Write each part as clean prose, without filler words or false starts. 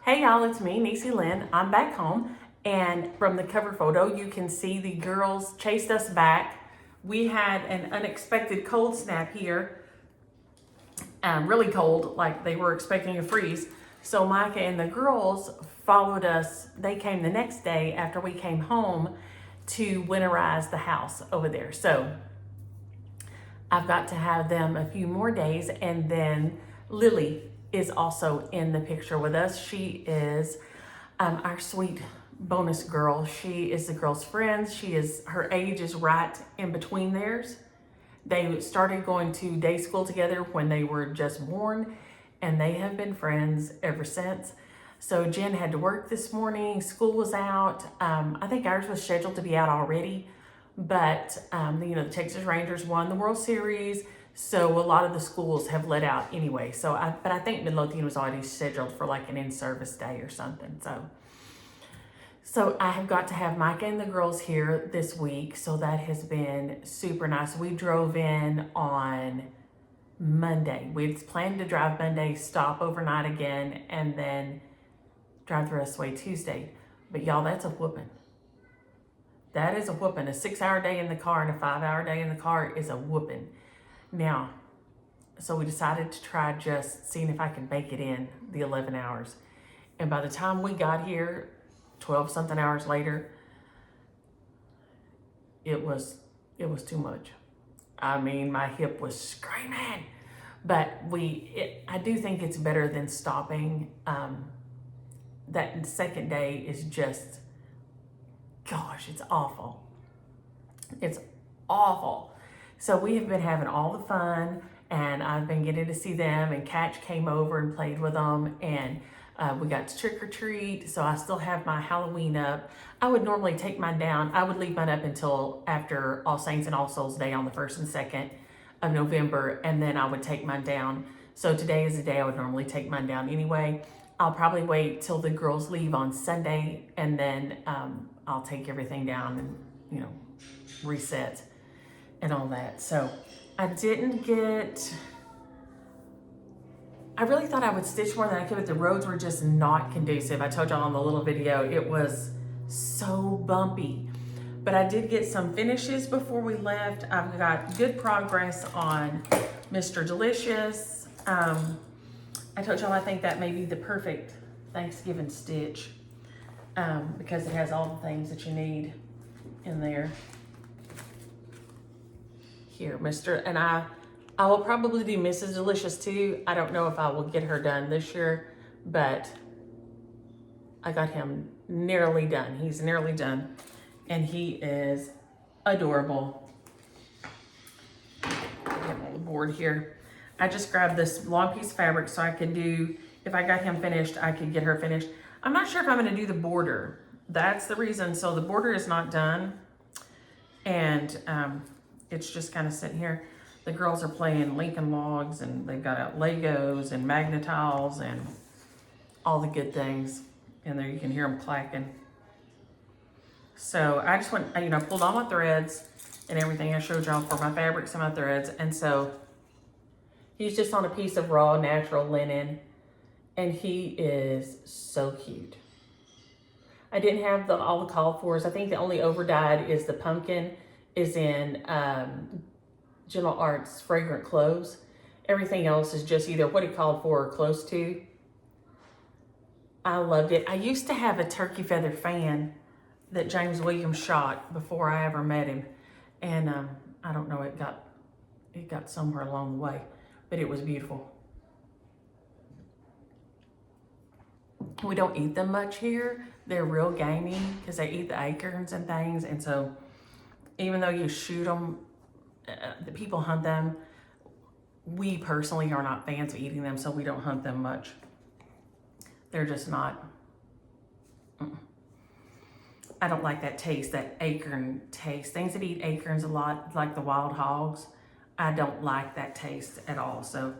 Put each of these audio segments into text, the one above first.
Hey y'all, it's me, Niecy Lynn. I'm back home, and from the cover photo, you can see the girls chased us back. We had an unexpected cold snap here, really cold, like they were expecting a freeze. So Micah and the girls followed us. They came the next day after we came home to winterize the house over there. So I've got to have them a few more days, and then Lily is also in the picture with us. She is our sweet bonus girl. She is the girls' friend. Her age is right in between theirs. They started going to day school together when they were just born, and they have been friends ever since. So Jen had to work this morning. School was out. I think ours was scheduled to be out already, but the Texas Rangers won the World Series, so a lot of the schools have let out anyway. But I think Midlothian was already scheduled for like an in-service day or something. So I have got to have Micah and the girls here this week, so that has been super nice. We drove in on Monday. We'd planned to drive Monday, stop overnight again, and then drive the rest of the way Tuesday. But y'all, that's a whooping. That is a whooping. A 6-hour day in the car and a 5-hour day in the car is a whooping. Now, so we decided to try just seeing if I could make it in the 11 hours. And by the time we got here, 12 something hours later, it was too much. I mean, my hip was screaming. But I do think it's better than stopping. That second day is just, gosh, it's awful. It's awful. So we have been having all the fun, and I've been getting to see them, and Catch came over and played with them, and we got to trick or treat. So I still have my Halloween up. I would normally take mine down. I would leave mine up until after All Saints and All Souls Day on the 1st and 2nd of November, and then I would take mine down. So today is the day I would normally take mine down anyway. I'll probably wait till the girls leave on Sunday, and then I'll take everything down and, reset and all that. So I really thought I would stitch more than I could, but the roads were just not conducive. I told y'all on the little video, it was so bumpy. But I did get some finishes before we left. I've got good progress on Mr. Delicious. I told y'all I think that may be the perfect Thanksgiving stitch because it has all the things that you need in there. Here, and I will probably do Mrs. Delicious too. I don't know if I will get her done this year, but I got him nearly done. He's nearly done, and he is adorable. Get on the board here. I just grabbed this long piece of fabric so I could do, if I got him finished, I could get her finished. I'm not sure if I'm gonna do the border. That's the reason. So the border is not done, and it's just kind of sitting here. The girls are playing Lincoln Logs, and they've got out Legos and Magnetiles and all the good things in there. You can hear them clacking. So I just went, pulled all my threads and everything I showed y'all for my fabrics and my threads. And so he's just on a piece of raw natural linen, and he is so cute. I didn't have all the called fors. I think the only over-dyed is the pumpkin is in Gentle Arts Fragrant Cloves. Everything else is just either what he called for or close to. I loved it. I used to have a turkey feather fan that James Williams shot before I ever met him, and I don't know, it got somewhere along the way, but it was beautiful. We don't eat them much here. They're real gamey because they eat the acorns and things, and so even though you shoot them, the people hunt them. We personally are not fans of eating them, so we don't hunt them much. They're just not. I don't like that taste, that acorn taste. Things that eat acorns a lot, like the wild hogs, I don't like that taste at all. So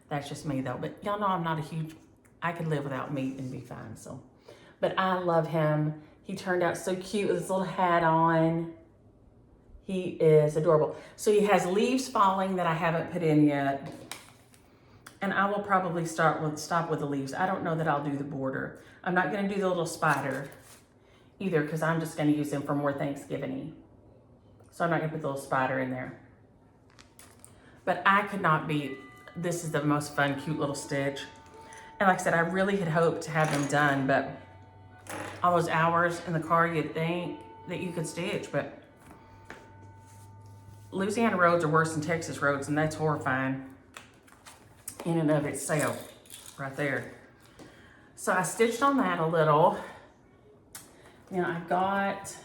that's just me though. But y'all know I'm not I could live without meat and be fine. So, but I love him. He turned out so cute with his little hat on. He is adorable. So he has leaves falling that I haven't put in yet. And I will probably stop with the leaves. I don't know that I'll do the border. I'm not gonna do the little spider either because I'm just gonna use them for more Thanksgiving-y. So I'm not gonna put the little spider in there. But I could not beat, this is the most fun, cute little stitch. And like I said, I really had hoped to have them done, but all those hours in the car, you'd think that you could stitch, but Louisiana roads are worse than Texas roads, and that's horrifying in and of itself, right there. So I stitched on that a little. Now I got,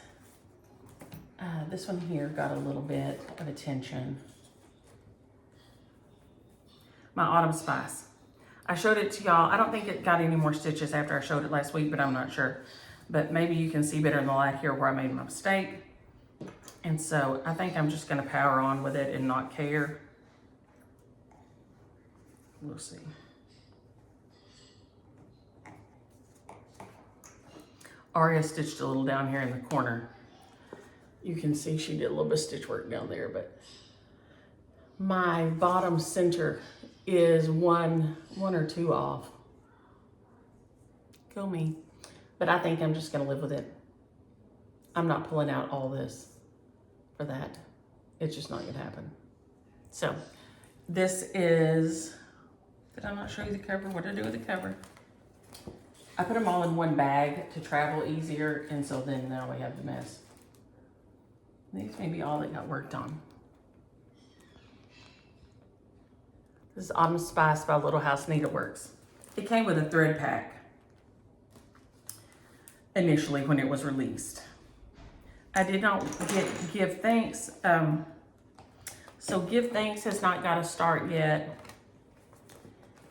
this one here got a little bit of attention. My Autumn Spice. I showed it to y'all. I don't think it got any more stitches after I showed it last week, but I'm not sure. But maybe you can see better in the light here where I made my mistake. And so I think I'm just gonna power on with it and not care. We'll see. Aria stitched a little down here in the corner. You can see she did a little bit of stitch work down there, but my bottom center is one or two off. Go me. But I think I'm just gonna live with it. I'm not pulling out all this for that. It's just not gonna happen. So this is, did I not show you the cover? What did I do with the cover? I put them all in one bag to travel easier, and so then now we have the mess. These may be all that got worked on. This is Autumn Spice by Little House Needleworks. It came with a thread pack initially when it was released. I did not Give Thanks. So Give Thanks has not got a start yet.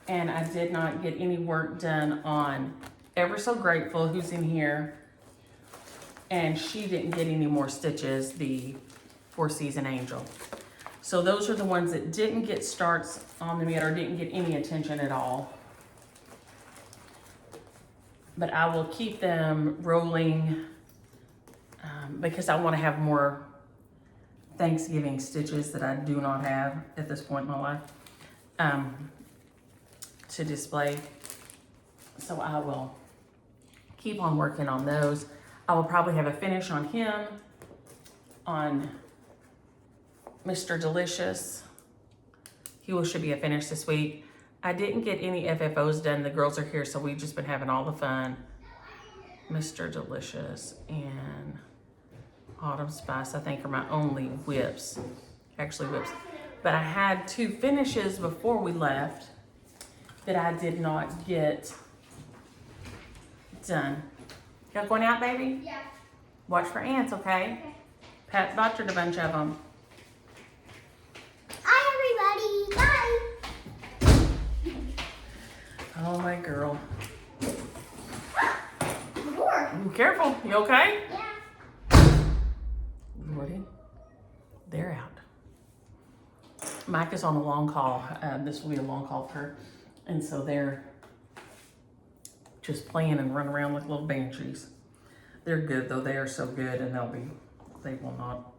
And I did not get any work done on Ever So Grateful, who's in here. And she didn't get any more stitches, the Four Season Angel. So those are the ones that didn't get starts on them yet or didn't get any attention at all. But I will keep them rolling because I want to have more Thanksgiving stitches that I do not have at this point in my life to display. So I will keep on working on those. I will probably have a finish on him, on Mr. Delicious. He should be a finish this week. I didn't get any FFOs done. The girls are here, so we've just been having all the fun. Mr. Delicious and Autumn Spice, I think, are my only whips. Actually whips. But I had two finishes before we left that I did not get done. Y'all going out, baby? Yeah. Watch for ants, okay? Okay. Pat butchered a bunch of them. Hi, everybody. Bye. Oh, my girl. More. Ooh, careful. You okay? Yeah. Lordy. They're out. Mike is on a long call. This will be a long call for her. And so they're just playing and running around like little banshees. They're good though. They are so good, and they will not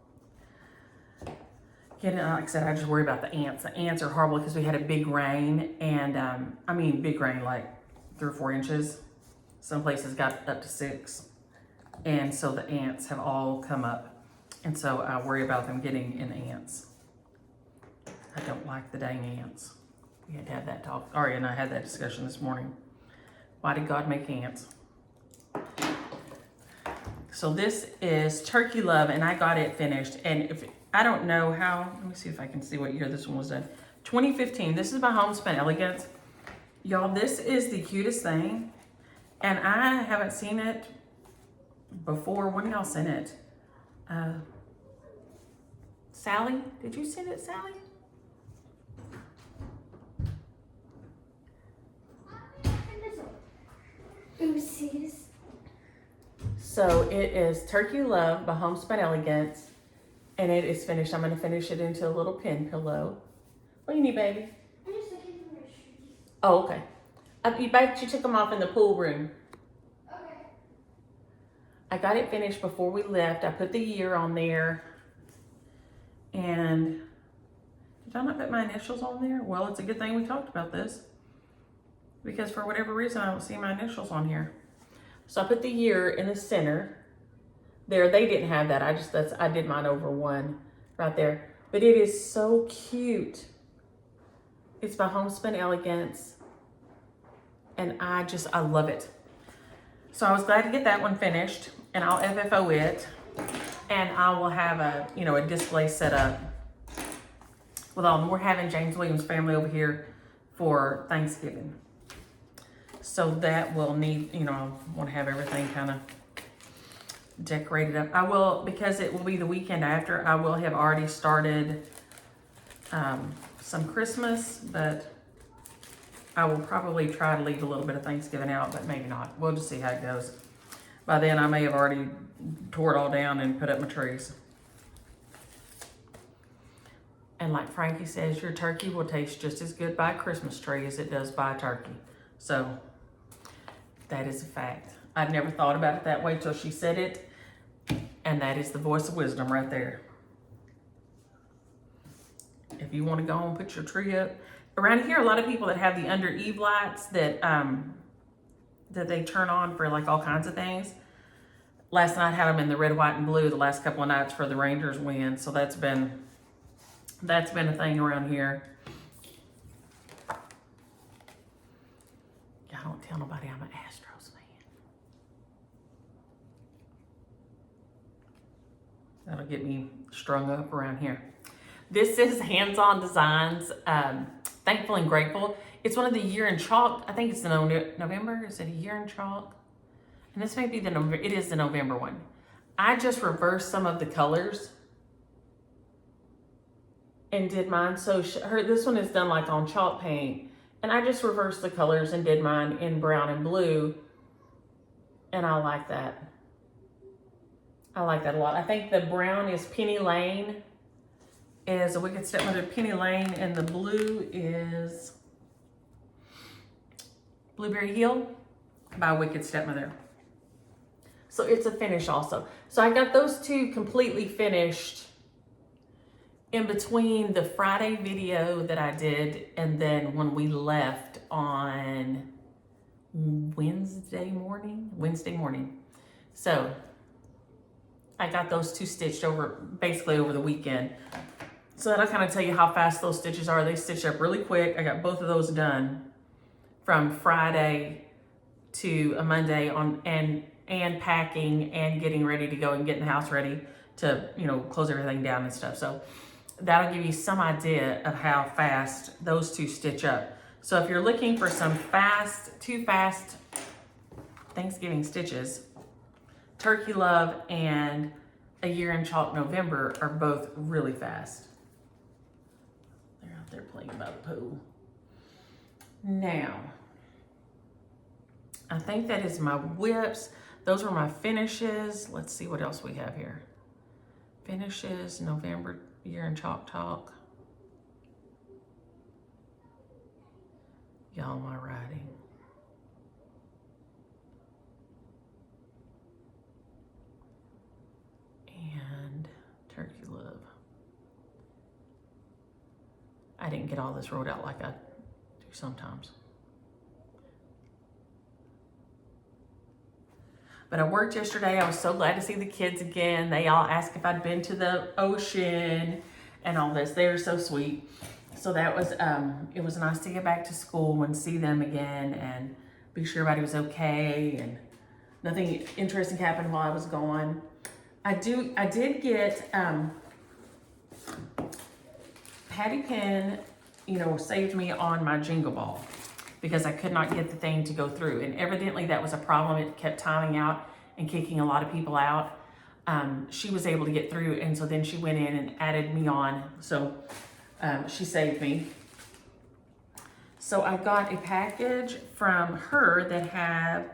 get it. Like I said, I just worry about the ants. The ants are horrible because we had a big rain, and I mean big rain, like 3 or 4 inches. Some places got up to 6. And so the ants have all come up. And so I worry about them getting in ants. I don't like the dang ants. We had to have that talk. Aria and I had that discussion this morning. Why did God make ants? So this is Turkey Love, and I got it finished. And I don't know how, let me see if I can see what year this one was done. 2015, this is by Homespun Elegance. Y'all, this is the cutest thing. And I haven't seen it before. When y'all sent it? Sally, did you send it, Sally? Oopsies. So it is Turkey Love by Homespun Elegance, and it is finished. I'm going to finish it into a little pin pillow. What do you need, baby? I'm just looking for my shoes. Oh, okay. You bet you took them off in the pool room. Okay. I got it finished before we left. I put the year on there. And Did I not put my initials on there? Well, it's a good thing we talked about this, because for whatever reason, I don't see my initials on here. So I put the year in the center. There, they didn't have that. I did mine over one right there. But it is so cute. It's by Homespun Elegance. And I love it. So I was glad to get that one finished, and I'll FFO it. And I will have a display set up with all. We're having James Williams' family over here for Thanksgiving. So that will need, I want to have everything kind of decorated up. I will, because it will be the weekend after, I will have already started some Christmas, but I will probably try to leave a little bit of Thanksgiving out, but maybe not. We'll just see how it goes. By then, I may have already tore it all down and put up my trees. And like Frankie says, your turkey will taste just as good by a Christmas tree as it does by a turkey. So that is a fact. I'd never thought about it that way till she said it. And that is the voice of wisdom right there. If you want to go and put your tree up. Around here, a lot of people that have the under eave lights that they turn on for like all kinds of things. Last night I had them in the red, white, and blue the last couple of nights for the Rangers win. So that's been a thing around here. I don't tell nobody I'm an Astros fan. That'll get me strung up around here. This is Hands-On Designs, Thankful and Grateful. It's one of the Year in Chalk. I think it's the November. Is it a Year in Chalk? And this may be the November. It is the November one. I just reversed some of the colors and did mine. So this one is done like on chalk paint. And I just reversed the colors and did mine in brown and blue. And I like that. I like that a lot. I think the brown is Penny Lane. Is a Wicked Stepmother Penny Lane, and the blue is Blueberry Hill by Wicked Stepmother. So it's a finish also. So I got those two completely finished in between the Friday video that I did and then when we left on Wednesday morning. So I got those two stitched basically over the weekend. So that'll kind of tell you how fast those stitches are. They stitch up really quick. I got both of those done from Friday to a Monday and packing and getting ready to go and getting the house ready to, close everything down and stuff. So that'll give you some idea of how fast those two stitch up. So if you're looking for some two fast Thanksgiving stitches, Turkey Love and A Year in Chalk November are both really fast. They're out there playing by the pool. Now, I think that is my whips. Those were my finishes. Let's see what else we have here. Finishes, November, Year in Chalk Talk. Y'all, my writing. And Turkey Love. I didn't get all this wrote out like I do sometimes. But I worked yesterday. I was so glad to see the kids again. They all asked if I'd been to the ocean and all this. They were so sweet. So that was, it was nice to get back to school and see them again and be sure everybody was okay and nothing interesting happened while I was gone. I did get, Patty Penn, saved me on my Jingle Ball because I could not get the thing to go through. And evidently that was a problem. It kept timing out and kicking a lot of people out. She was able to get through, and so then she went in and added me on. So she saved me. So I got a package from her that had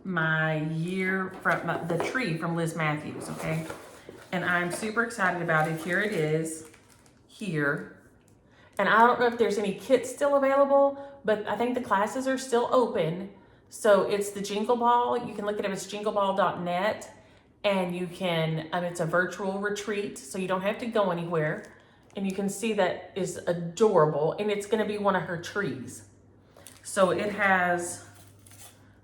my the tree from Liz Matthews, okay? And I'm super excited about it. Here it is, here. And I don't know if there's any kits still available, but I think the classes are still open. So it's the Jingle Ball. You can look it up. It's jingleball.net. And you can, it's a virtual retreat, so you don't have to go anywhere. And you can see that is adorable, and it's gonna be one of her trees. So it has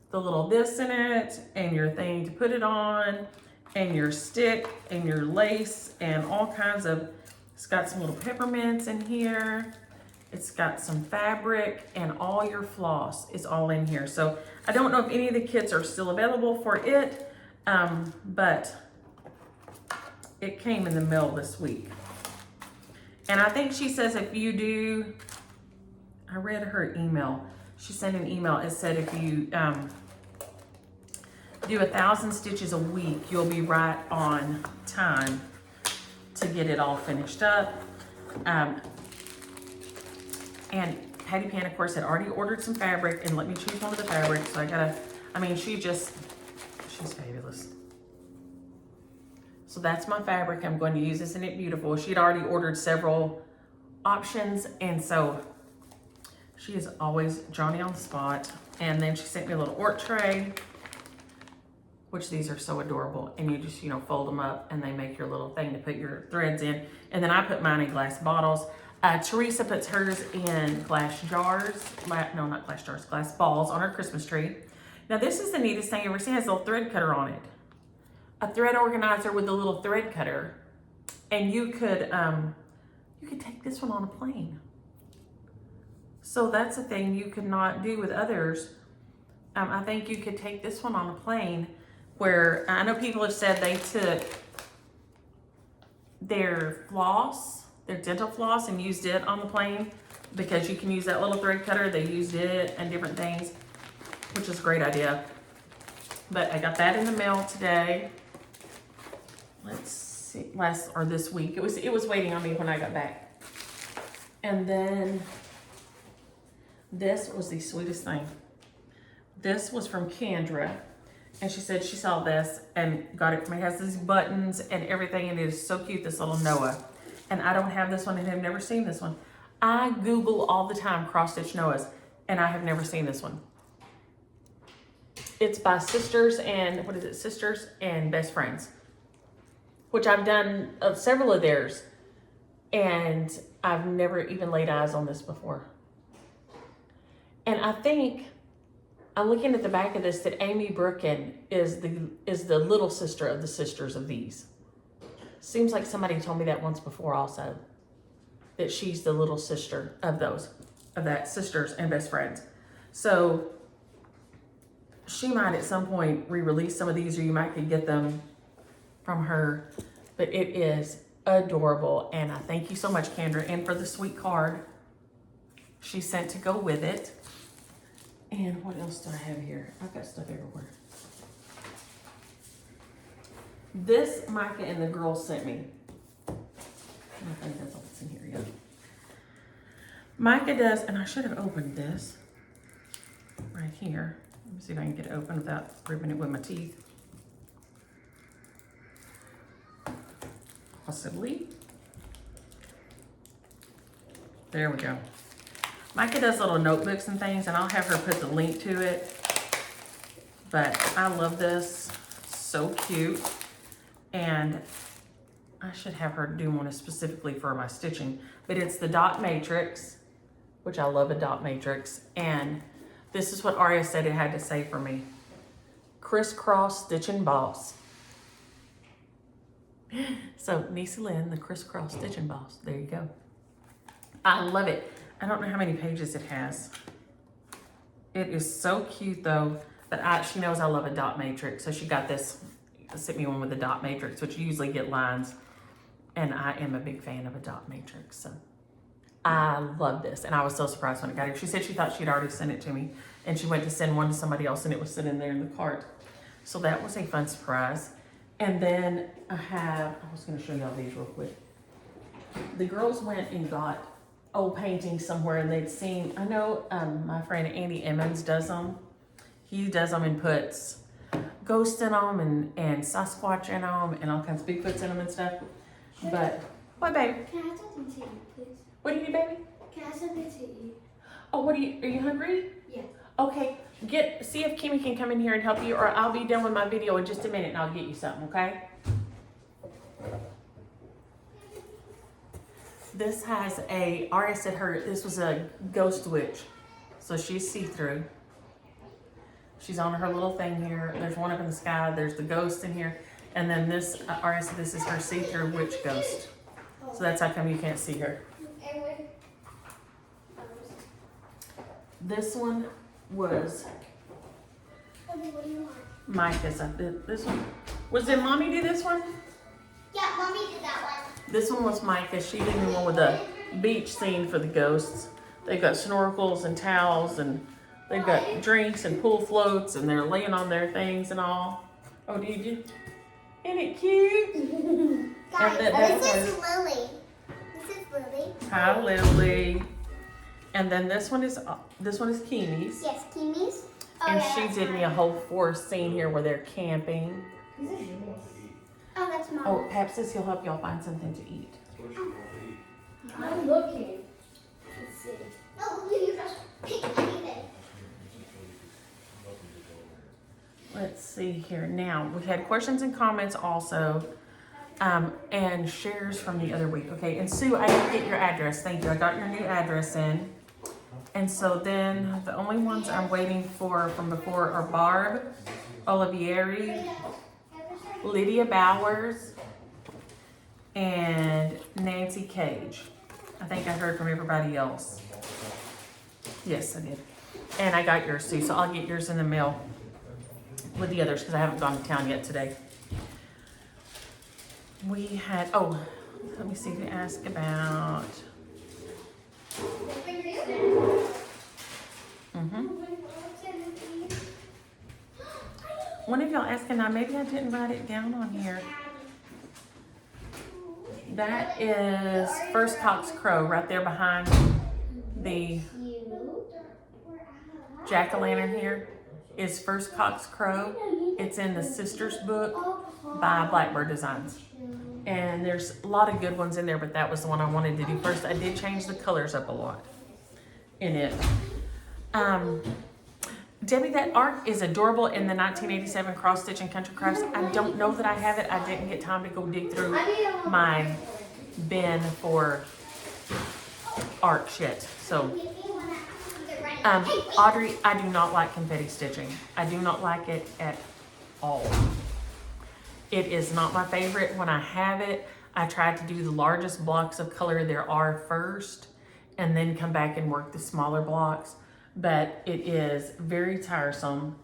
the little this in it, and your thing to put it on, and your stick, and your lace, and all kinds of, it's got some little peppermints in here. It's got some fabric, and all your floss is all in here. So I don't know if any of the kits are still available for it, but it came in the mail this week. And I think she says if you do, I read her email. She sent an email. It said if you do 1,000 stitches a week, you'll be right on time to get it all finished up. And Patty Pan, of course, had already ordered some fabric and let me choose one of the fabrics. So I gotta, I mean, she's fabulous. So that's my fabric I'm going to use. Isn't it beautiful? She'd already ordered several options, and so she is always Johnny on the spot. And then she sent me a little ork tray, which these are so adorable. And you just, you know, fold them up and they make your little thing to put your threads in. And then I put mine in glass bottles. Teresa puts hers in glass jars. No, not glass jars, glass balls on her Christmas tree. Now this is the neatest thing I've ever seen. It has a little thread cutter on it. A thread organizer with a little thread cutter. And you could take this one on a plane. So that's a thing you could not do with others. I think you could take this one on a plane, where I know people have said they took their floss, their dental floss, and used it on the plane, because you can use that little thread cutter. They used it and different things, which is a great idea. But I got that in the mail today. Let's see, this week. It was waiting on me when I got back. And then this was the sweetest thing. This was from Kendra, and she said she saw this and got it for me. It has these buttons and everything, and it is so cute, this little Noah. And I don't have this one and have never seen this one. I Google all the time cross-stitch Noahs, and I have never seen this one. It's by Sisters and, Sisters and Best Friends, which I've done several of theirs, and I've never even laid eyes on this before. And I think, I'm looking at the back of this, that Amy Brooken is the little sister of the sisters of these. Seems like somebody told me that once before also, that she's the little sister of that Sisters and Best Friends. So she might at some point re-release some of these, or you might could get them from her. But it is adorable, and I thank you so much, Kendra, and for the sweet card she sent to go with it. And what else do I have here? I've got stuff everywhere. This Micah and the girls sent me. I think that's all that's in here, yeah. Micah does, and I should have opened this right here. Let me see if I can get it open without ripping it with my teeth. Possibly. There we go. Micah does little notebooks and things, and I'll have her put the link to it. But I love this. So cute. And I should have her do one specifically for my stitching. But it's the dot matrix, which I love a dot matrix. And this is what Aria said it had to say for me. Crisscross Stitching Boss. So Nisa Lynn, the Crisscross Stitching Boss. There you go. I love it. I don't know how many pages it has. It is so cute though, but she knows I love a dot matrix. So she got this, sent me one with a dot matrix, which you usually get lines. And I am a big fan of a dot matrix. So I love this. And I was so surprised when it got here. She said she thought she'd already sent it to me, and she went to send one to somebody else, and it was sitting there in the cart. So that was a fun surprise. And then I was gonna show y'all these real quick. The girls went and got old paintings somewhere, and they'd seen, I know my friend Andy Emmons does them. He does them and puts ghosts in them and Sasquatch in them and all kinds of Bigfoots in them and stuff. But, what, babe? Can I have something to eat, please? What do you need, baby? Can I have something to eat? Oh, are you hungry? Yeah. Okay, see if Kimmy can come in here and help you, or I'll be done with my video in just a minute and I'll get you something, okay? This has a, Aria said this was a ghost witch. So she's see-through. She's on her little thing here. There's one up in the sky. There's the ghost in here. And then this, Aria said this is her see-through witch ghost. So that's how come you can't see her. This one was Micah's. This one. Did Mommy do this one? Yeah, Mommy did that one. This one was Micah. She did the one with the beach scene for the ghosts. They've got snorkels and towels, and they've got drinks and pool floats, and they're laying on their things and all. Oh, did you? Isn't it cute? Guys, that's this is Lily. This is Lily. Hi, Lily. And then this one is Kimi's. Yes, Kimi's. And she did me a whole forest scene here where they're camping. Oh, that's Mom. Oh, Pap says he'll help y'all find something to eat. I'm looking. Let's see. Oh, you just pick anything. Let's see here. Now, we had questions and comments also, and shares from the other week. Okay, and Sue, I didn't get your address. Thank you. I got your new address in. And so then the only ones I'm waiting for from before are Barb Olivieri, Lydia Bowers, and Nancy Cage. I think I heard from everybody else. Yes, I did. And I got yours, Sue, so I'll get yours in the mail with the others because I haven't gone to town yet today. We had, let me see who asked about. One of y'all asking now, maybe I didn't write it down on here. That is First Cock's Crow right there behind the jack-o'-lantern here is First Cock's Crow. It's in the Sisters book by Blackbird Designs. And there's a lot of good ones in there, but that was the one I wanted to do first. I did change the colors up a lot in it. Debbie, that art is adorable in the 1987 cross stitch and country crafts. I don't know that I have it. I didn't get time to go dig through my bin for art shit. So, Audrey, I do not like confetti stitching. I do not like it at all. It is not my favorite. When I have it, I try to do the largest blocks of color there are first and then come back and work the smaller blocks. But it is very tiresome.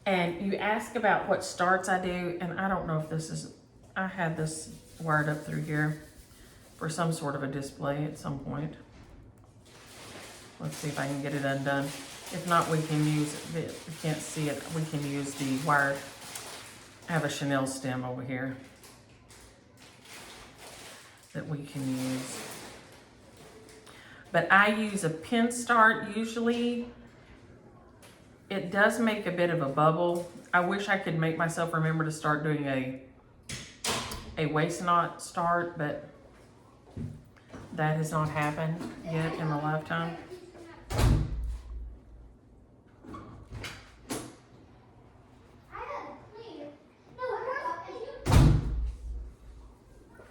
And you ask about what starts I do, and I don't know if this is, I had this wired up through here for some sort of a display at some point. Let's see if I can get it undone. If not, we can use it. If you can't see it, we can use the wire. I have a Chanel stem over here that we can use. But I use a pin start usually. It does make a bit of a bubble. I wish I could make myself remember to start doing a waist knot start, but that has not happened yet in my lifetime.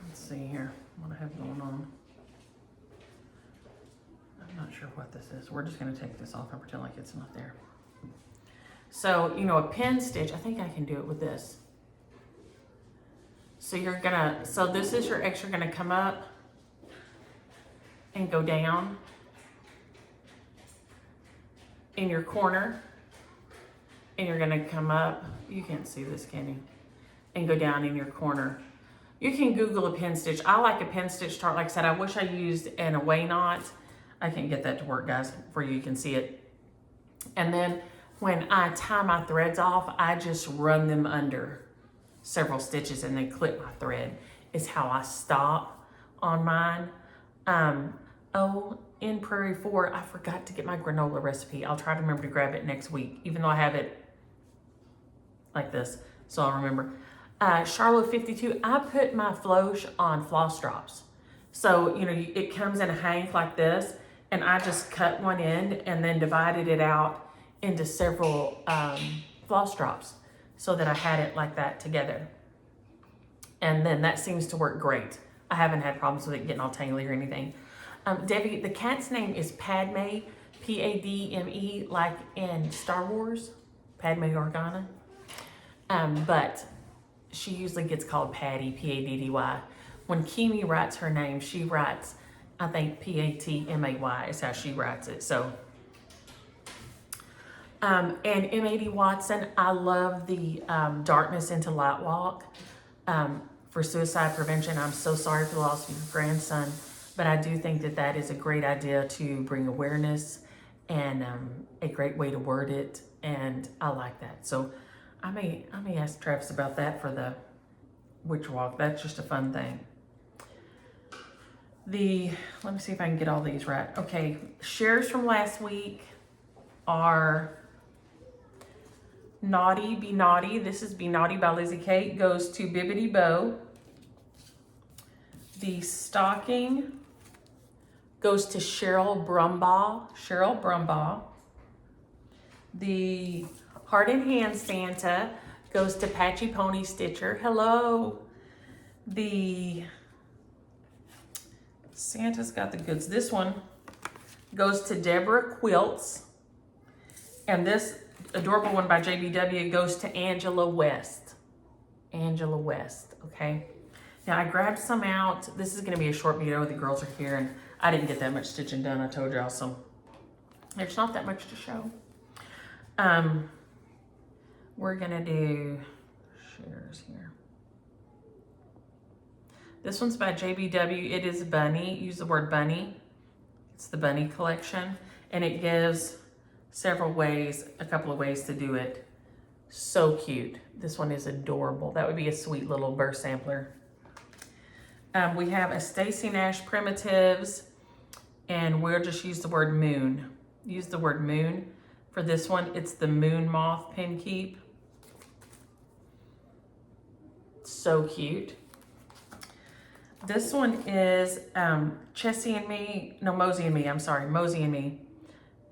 Let's see here what I have going on. I'm not sure what this is. We're just going to take this off and pretend like it's not there. So, you know, a pin stitch, I think I can do it with this. So you're gonna, so this is your X, you're gonna come up and go down in your corner, and you're gonna come up, you can't see this, can you? And go down in your corner. You can Google a pin stitch. I like a pin stitch start. Like I said, I wish I used an away knot. I can't get that to work, guys, for you can see it. And then when I tie my threads off, I just run them under several stitches and then clip my thread is how I stop on mine. In Prairie 4, I forgot to get my granola recipe. I'll try to remember to grab it next week, even though I have it like this, so I'll remember. Charlotte 52, I put my floss on floss drops. So, you know, it comes in a hank like this, and I just cut one end and then divided it out into several floss drops so that I had it like that together. And then that seems to work great I haven't had problems with it getting all tangly or anything. Debbie, the cat's name is Padme, Padme, like in Star Wars, Padme Organa. But she usually gets called Patty, Paddy. When Kimi writes her name, she writes, I think Patmay is how she writes it. So, and M80 Watson, I love the Darkness into Light Walk for suicide prevention. I'm so sorry for the loss of your grandson, but I do think that that is a great idea to bring awareness and a great way to word it, and I like that. So I may ask Travis about that for the witch walk. That's just a fun thing. Let me see if I can get all these right. Okay, shares from last week are Naughty Be Naughty. This is Be Naughty by Lizzie Kate. Goes to Bibbidi Bow. The stocking goes to Cheryl Brumbaugh. The Heart and Hand Santa goes to Patchy Pony Stitcher. Hello. The Santa's got the goods. This one goes to Deborah Quilts. And this adorable one by JBW goes to Angela West. Angela West, okay? Now I grabbed some out. This is gonna be a short video. The girls are here and I didn't get that much stitching done. I told y'all, so there's not that much to show. We're gonna do shares here. This one's by JBW. It is Bunny. Use the word bunny. It's the bunny collection. And it gives several ways, a couple of ways to do it. So cute. This one is adorable. That would be a sweet little burst sampler. We have a Stacy Nash Primitives, and we'll just use the word moon. Use the word moon. For this one, it's the Moon Moth Pin Keep. So cute. This one is Mosey and Me.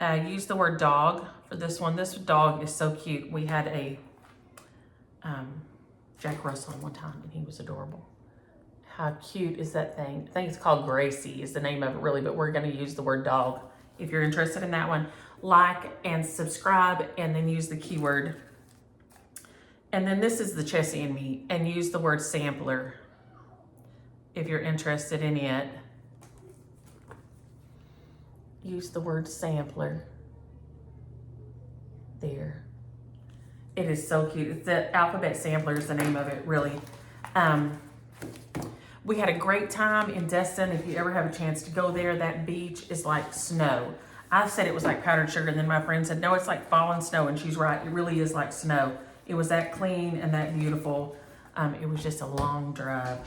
Use the word dog for this one. This dog is so cute. We had a Jack Russell one time, and he was adorable. How cute is that thing? I think it's called Gracie is the name of it really, but we're gonna use the word dog. If you're interested in that one, like and subscribe, and then use the keyword. And then this is the Chessie and Me, and use the word sampler if you're interested in it. Use the word sampler. There. It is so cute. It's the Alphabet Sampler is the name of it, really. We had a great time in Destin. If you ever have a chance to go there, that beach is like snow. I said it was like powdered sugar, and then my friend said, no, it's like falling snow, and she's right. It really is like snow. It was that clean and that beautiful. It was just a long drive.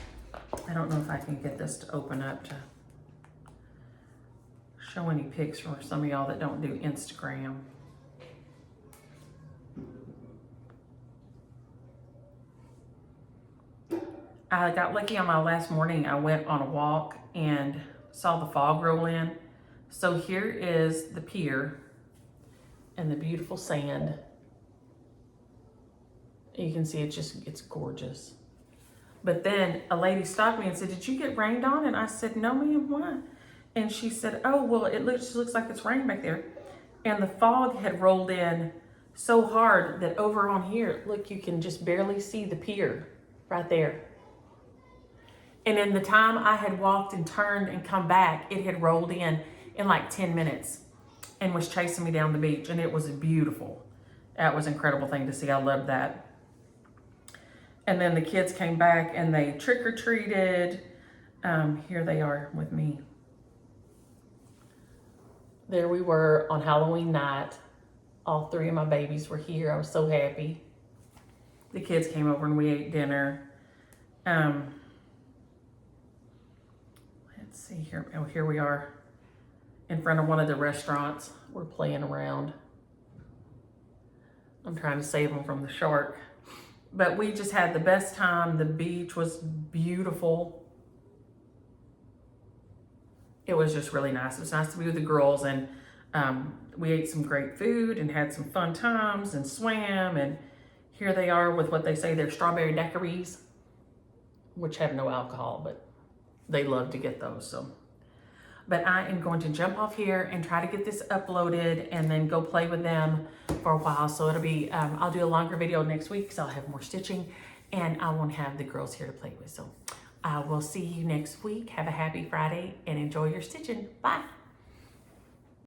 I don't know if I can get this to open up to show any pics for some of y'all that don't do Instagram. I got lucky on my last morning. I went on a walk and saw the fog roll in. So here is the pier and the beautiful sand. You can see it's gorgeous. But then a lady stopped me and said, did you get rained on? And I said, no, ma'am, why? And she said, oh, well, it looks like it's raining back there. And the fog had rolled in so hard that over on here, look, you can just barely see the pier right there. And in the time I had walked and turned and come back, it had rolled in like 10 minutes and was chasing me down the beach. And it was beautiful. That was an incredible thing to see. I loved that. And then the kids came back and they trick-or-treated. Here they are with me. There we were on Halloween night. All three of my babies were here. I was so happy. The kids came over and we ate dinner. Let's see here. Oh, here we are in front of one of the restaurants. We're playing around. I'm trying to save them from the shark. But we just had the best time. The beach was beautiful. It was just really nice. It was nice to be with the girls, and we ate some great food and had some fun times and swam. And here they are with what they say they're strawberry daiquiris, which have no alcohol, but they love to get those. So, but I am going to jump off here and try to get this uploaded and then go play with them for a while. So it'll be, I'll do a longer video next week because I'll have more stitching and I won't have the girls here to play with. So I will see you next week. Have a happy Friday and enjoy your stitching. Bye.